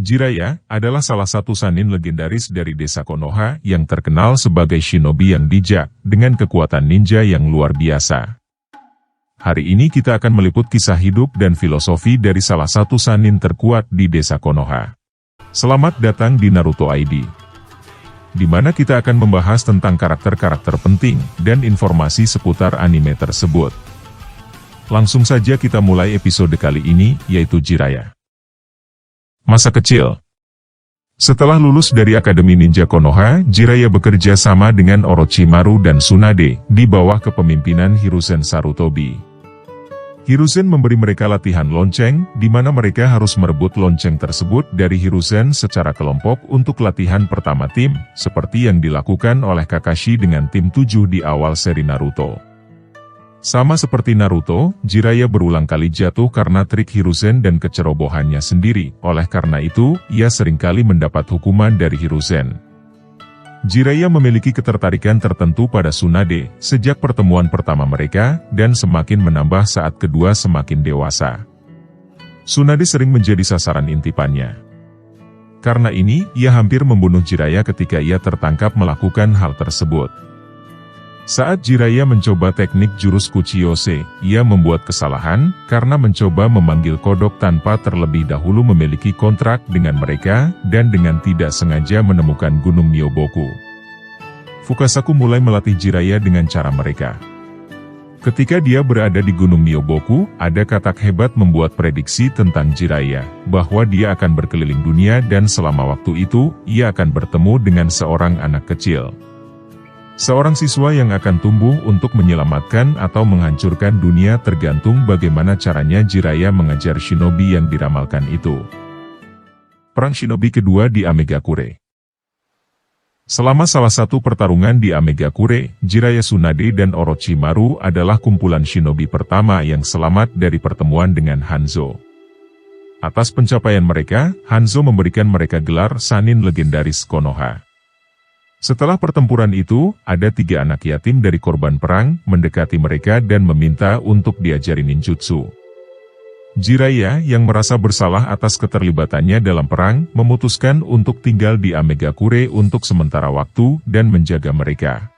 Jiraiya adalah salah satu sanin legendaris dari desa Konoha yang terkenal sebagai shinobi yang bijak dengan kekuatan ninja yang luar biasa. Hari ini kita akan meliput kisah hidup dan filosofi dari salah satu sanin terkuat di desa Konoha. Selamat datang di Naruto ID, di mana kita akan membahas tentang karakter-karakter penting dan informasi seputar anime tersebut. Langsung saja kita mulai episode kali ini, yaitu Jiraiya. Masa kecil. Setelah lulus dari Akademi Ninja Konoha, Jiraiya bekerja sama dengan Orochimaru dan Tsunade, di bawah kepemimpinan Hiruzen Sarutobi. Hiruzen memberi mereka latihan lonceng, di mana mereka harus merebut lonceng tersebut dari Hiruzen secara kelompok untuk latihan pertama tim, seperti yang dilakukan oleh Kakashi dengan tim 7 di awal seri Naruto. Sama seperti Naruto, Jiraiya berulang kali jatuh karena trik Hiruzen dan kecerobohannya sendiri. Oleh karena itu, ia seringkali mendapat hukuman dari Hiruzen. Jiraiya memiliki ketertarikan tertentu pada Tsunade sejak pertemuan pertama mereka, dan semakin menambah saat kedua semakin dewasa. Tsunade sering menjadi sasaran intipannya. Karena ini, ia hampir membunuh Jiraiya ketika ia tertangkap melakukan hal tersebut. Saat Jiraiya mencoba teknik jurus Kuchiyose, ia membuat kesalahan karena mencoba memanggil kodok tanpa terlebih dahulu memiliki kontrak dengan mereka, dan dengan tidak sengaja menemukan Gunung Myoboku. Fukasaku mulai melatih Jiraiya dengan cara mereka. Ketika dia berada di Gunung Myoboku, ada katak hebat membuat prediksi tentang Jiraiya, bahwa dia akan berkeliling dunia dan selama waktu itu, ia akan bertemu dengan seorang anak kecil. Seorang siswa yang akan tumbuh untuk menyelamatkan atau menghancurkan dunia tergantung bagaimana caranya Jiraiya mengejar shinobi yang diramalkan itu. Perang Shinobi kedua di Amegakure. Selama salah satu pertarungan di Amegakure, Jiraiya, Tsunade dan Orochimaru adalah kumpulan shinobi pertama yang selamat dari pertemuan dengan Hanzo. Atas pencapaian mereka, Hanzo memberikan mereka gelar sanin legendaris Konoha. Setelah pertempuran itu, ada 3 anak yatim dari korban perang mendekati mereka dan meminta untuk diajari ninjutsu. Jiraiya, yang merasa bersalah atas keterlibatannya dalam perang, memutuskan untuk tinggal di Amegakure untuk sementara waktu dan menjaga mereka.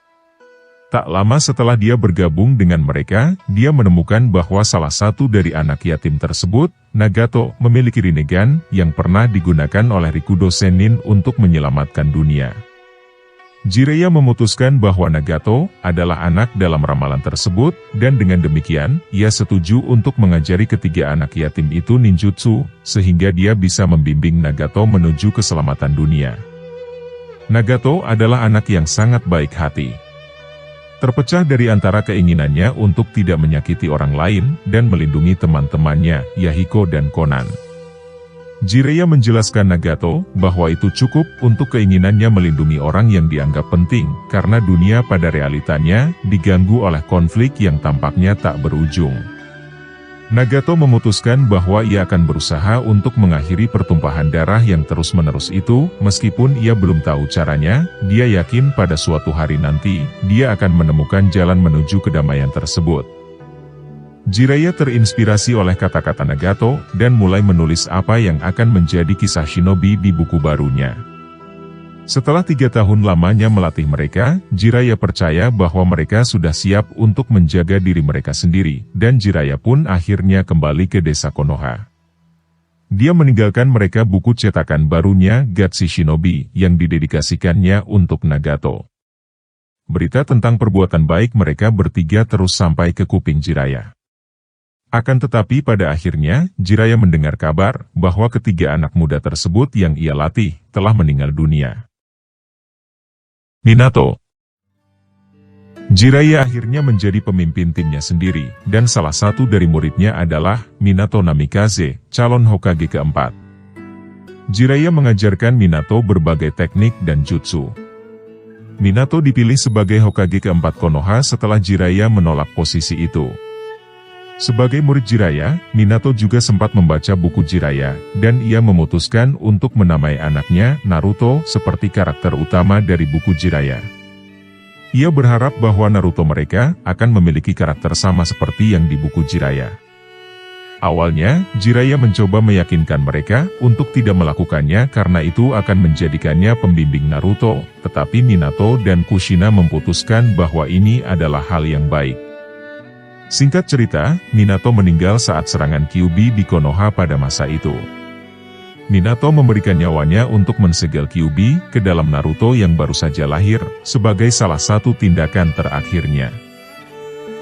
Tak lama setelah dia bergabung dengan mereka, dia menemukan bahwa salah satu dari anak yatim tersebut, Nagato, memiliki rinnegan yang pernah digunakan oleh Rikudo Sennin untuk menyelamatkan dunia. Jiraiya memutuskan bahwa Nagato adalah anak dalam ramalan tersebut, dan dengan demikian, ia setuju untuk mengajari ketiga anak yatim itu ninjutsu, sehingga dia bisa membimbing Nagato menuju keselamatan dunia. Nagato adalah anak yang sangat baik hati. Terpecah dari antara keinginannya untuk tidak menyakiti orang lain, dan melindungi teman-temannya, Yahiko dan Konan. Jiraiya menjelaskan Nagato bahwa itu cukup untuk keinginannya melindungi orang yang dianggap penting, karena dunia pada realitanya diganggu oleh konflik yang tampaknya tak berujung. Nagato memutuskan bahwa ia akan berusaha untuk mengakhiri pertumpahan darah yang terus-menerus itu, meskipun ia belum tahu caranya. Dia yakin pada suatu hari nanti, dia akan menemukan jalan menuju kedamaian tersebut. Jiraiya terinspirasi oleh kata-kata Nagato, dan mulai menulis apa yang akan menjadi kisah shinobi di buku barunya. Setelah 3 tahun lamanya melatih mereka, Jiraiya percaya bahwa mereka sudah siap untuk menjaga diri mereka sendiri, dan Jiraiya pun akhirnya kembali ke desa Konoha. Dia meninggalkan mereka buku cetakan barunya, Gatsi Shinobi, yang didedikasikannya untuk Nagato. Berita tentang perbuatan baik mereka bertiga terus sampai ke kuping Jiraiya. Akan tetapi pada akhirnya, Jiraiya mendengar kabar bahwa ketiga anak muda tersebut yang ia latih telah meninggal dunia. Minato. Jiraiya akhirnya menjadi pemimpin timnya sendiri, dan salah satu dari muridnya adalah Minato Namikaze, calon Hokage keempat. Jiraiya mengajarkan Minato berbagai teknik dan jutsu. Minato dipilih sebagai Hokage keempat Konoha setelah Jiraiya menolak posisi itu. Sebagai murid Jiraiya, Minato juga sempat membaca buku Jiraiya, dan ia memutuskan untuk menamai anaknya Naruto seperti karakter utama dari buku Jiraiya. Ia berharap bahwa Naruto mereka akan memiliki karakter sama seperti yang di buku Jiraiya. Awalnya, Jiraiya mencoba meyakinkan mereka untuk tidak melakukannya karena itu akan menjadikannya pembimbing Naruto, tetapi Minato dan Kushina memutuskan bahwa ini adalah hal yang baik. Singkat cerita, Minato meninggal saat serangan Kyuubi di Konoha pada masa itu. Minato memberikan nyawanya untuk mensegel Kyuubi ke dalam Naruto yang baru saja lahir, sebagai salah satu tindakan terakhirnya.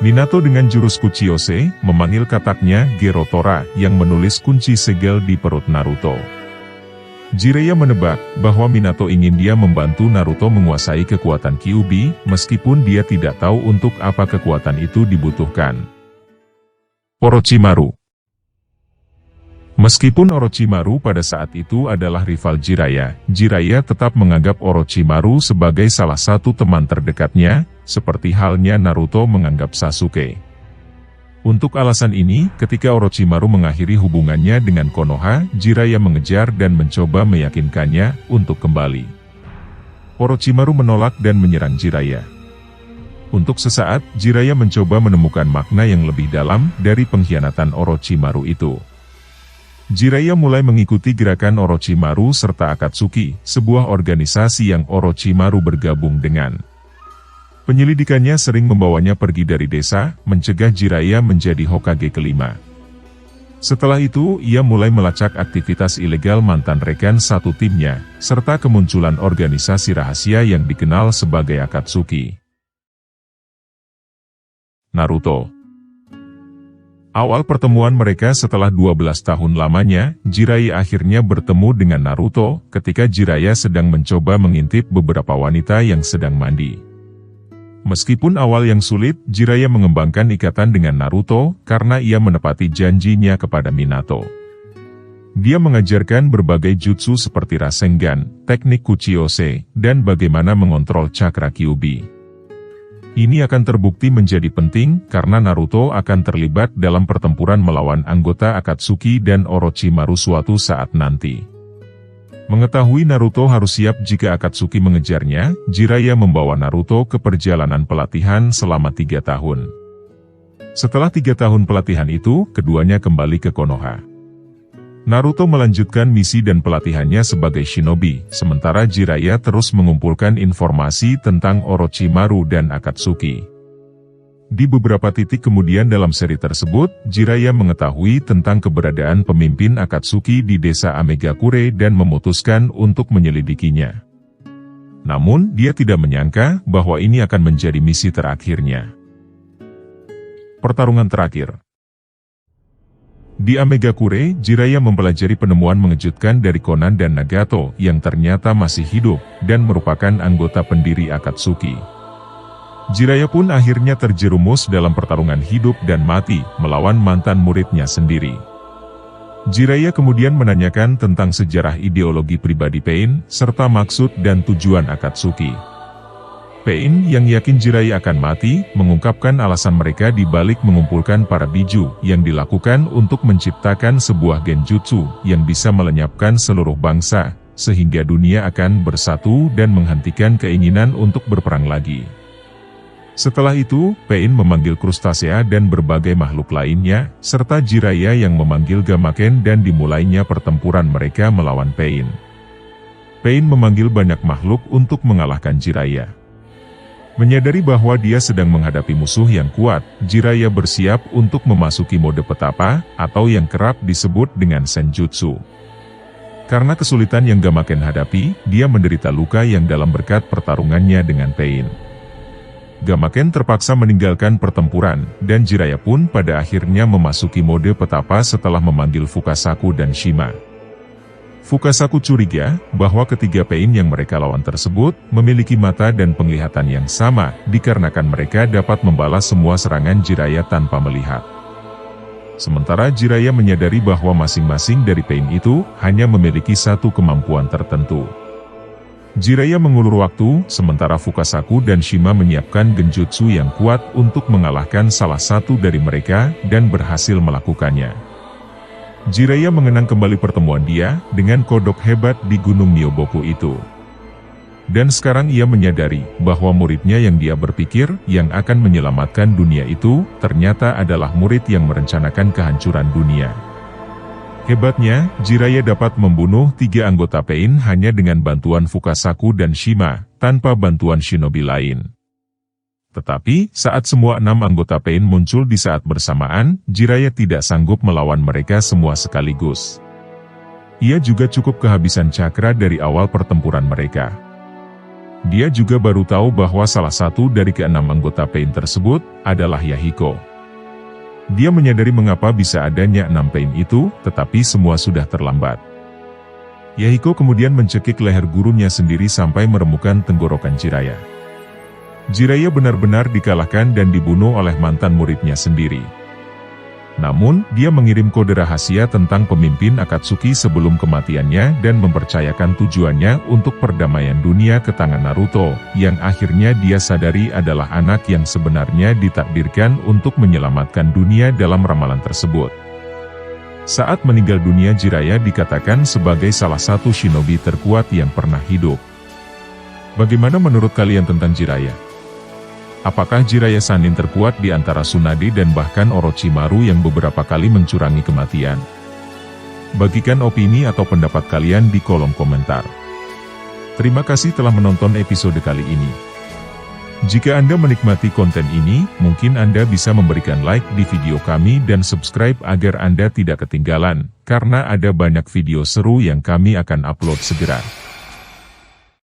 Minato dengan jurus Kuchiyose memanggil kataknya Gerotora yang menulis kunci segel di perut Naruto. Jiraiya menebak bahwa Minato ingin dia membantu Naruto menguasai kekuatan Kyuubi, meskipun dia tidak tahu untuk apa kekuatan itu dibutuhkan. Orochimaru. Meskipun Orochimaru pada saat itu adalah rival Jiraiya, Jiraiya tetap menganggap Orochimaru sebagai salah satu teman terdekatnya, seperti halnya Naruto menganggap Sasuke. Untuk alasan ini, ketika Orochimaru mengakhiri hubungannya dengan Konoha, Jiraiya mengejar dan mencoba meyakinkannya untuk kembali. Orochimaru menolak dan menyerang Jiraiya. Untuk sesaat, Jiraiya mencoba menemukan makna yang lebih dalam dari pengkhianatan Orochimaru itu. Jiraiya mulai mengikuti gerakan Orochimaru serta Akatsuki, sebuah organisasi yang Orochimaru bergabung dengan. Penyelidikannya sering membawanya pergi dari desa, mencegah Jiraiya menjadi Hokage kelima. Setelah itu, ia mulai melacak aktivitas ilegal mantan rekan satu timnya, serta kemunculan organisasi rahasia yang dikenal sebagai Akatsuki. Naruto. Awal pertemuan mereka setelah 12 tahun lamanya, Jiraiya akhirnya bertemu dengan Naruto, ketika Jiraiya sedang mencoba mengintip beberapa wanita yang sedang mandi. Meskipun awal yang sulit, Jiraiya mengembangkan ikatan dengan Naruto, karena ia menepati janjinya kepada Minato. Dia mengajarkan berbagai jutsu seperti Rasengan, teknik Kuchiyose, dan bagaimana mengontrol cakra Kyuubi. Ini akan terbukti menjadi penting karena Naruto akan terlibat dalam pertempuran melawan anggota Akatsuki dan Orochimaru suatu saat nanti. Mengetahui Naruto harus siap jika Akatsuki mengejarnya, Jiraiya membawa Naruto ke perjalanan pelatihan selama 3 tahun. Setelah 3 tahun pelatihan itu, keduanya kembali ke Konoha. Naruto melanjutkan misi dan pelatihannya sebagai shinobi, sementara Jiraiya terus mengumpulkan informasi tentang Orochimaru dan Akatsuki. Di beberapa titik kemudian dalam seri tersebut, Jiraiya mengetahui tentang keberadaan pemimpin Akatsuki di desa Amegakure dan memutuskan untuk menyelidikinya. Namun, dia tidak menyangka bahwa ini akan menjadi misi terakhirnya. Pertarungan terakhir. Di Amegakure, Jiraiya mempelajari penemuan mengejutkan dari Konan dan Nagato yang ternyata masih hidup dan merupakan anggota pendiri Akatsuki. Jiraiya pun akhirnya terjerumus dalam pertarungan hidup dan mati melawan mantan muridnya sendiri. Jiraiya kemudian menanyakan tentang sejarah ideologi pribadi Pain, serta maksud dan tujuan Akatsuki. Pain yang yakin Jiraiya akan mati, mengungkapkan alasan mereka di balik mengumpulkan para biju yang dilakukan untuk menciptakan sebuah genjutsu yang bisa melenyapkan seluruh bangsa, sehingga dunia akan bersatu dan menghentikan keinginan untuk berperang lagi. Setelah itu, Pain memanggil Krustasea dan berbagai makhluk lainnya, serta Jiraiya yang memanggil Gamaken dan dimulainya pertempuran mereka melawan Pain. Pain memanggil banyak makhluk untuk mengalahkan Jiraiya. Menyadari bahwa dia sedang menghadapi musuh yang kuat, Jiraiya bersiap untuk memasuki mode petapa, atau yang kerap disebut dengan Senjutsu. Karena kesulitan yang Gamaken hadapi, dia menderita luka yang dalam berkat pertarungannya dengan Pain. Gamaken terpaksa meninggalkan pertempuran, dan Jiraiya pun pada akhirnya memasuki mode petapa setelah memanggil Fukasaku dan Shima. Fukasaku curiga bahwa ketiga Pain yang mereka lawan tersebut memiliki mata dan penglihatan yang sama, dikarenakan mereka dapat membalas semua serangan Jiraiya tanpa melihat. Sementara Jiraiya menyadari bahwa masing-masing dari Pain itu hanya memiliki satu kemampuan tertentu. Jiraiya mengulur waktu, sementara Fukasaku dan Shima menyiapkan genjutsu yang kuat untuk mengalahkan salah satu dari mereka dan berhasil melakukannya. Jiraiya mengenang kembali pertemuan dia dengan kodok hebat di Gunung Myoboku itu. Dan sekarang ia menyadari bahwa muridnya yang dia berpikir yang akan menyelamatkan dunia itu, ternyata adalah murid yang merencanakan kehancuran dunia. Hebatnya, Jiraiya dapat membunuh 3 anggota Pain hanya dengan bantuan Fukasaku dan Shima, tanpa bantuan shinobi lain. Tetapi, saat semua 6 anggota Pain muncul di saat bersamaan, Jiraiya tidak sanggup melawan mereka semua sekaligus. Ia juga cukup kehabisan cakra dari awal pertempuran mereka. Dia juga baru tahu bahwa salah satu dari ke-6 anggota Pain tersebut adalah Yahiko. Dia menyadari mengapa bisa adanya 6 Pain itu, tetapi semua sudah terlambat. Yahiko kemudian mencekik leher gurunya sendiri sampai meremukkan tenggorokan Jiraiya. Jiraiya benar-benar dikalahkan dan dibunuh oleh mantan muridnya sendiri. Namun, dia mengirim kode rahasia tentang pemimpin Akatsuki sebelum kematiannya dan mempercayakan tujuannya untuk perdamaian dunia ke tangan Naruto, yang akhirnya dia sadari adalah anak yang sebenarnya ditakdirkan untuk menyelamatkan dunia dalam ramalan tersebut. Saat meninggal dunia, Jiraiya dikatakan sebagai salah satu shinobi terkuat yang pernah hidup. Bagaimana menurut kalian tentang Jiraiya? Apakah Jiraiya Sannin terkuat di antara Tsunade dan bahkan Orochimaru yang beberapa kali mencurangi kematian? Bagikan opini atau pendapat kalian di kolom komentar. Terima kasih telah menonton episode kali ini. Jika Anda menikmati konten ini, mungkin Anda bisa memberikan like di video kami dan subscribe agar Anda tidak ketinggalan, karena ada banyak video seru yang kami akan upload segera.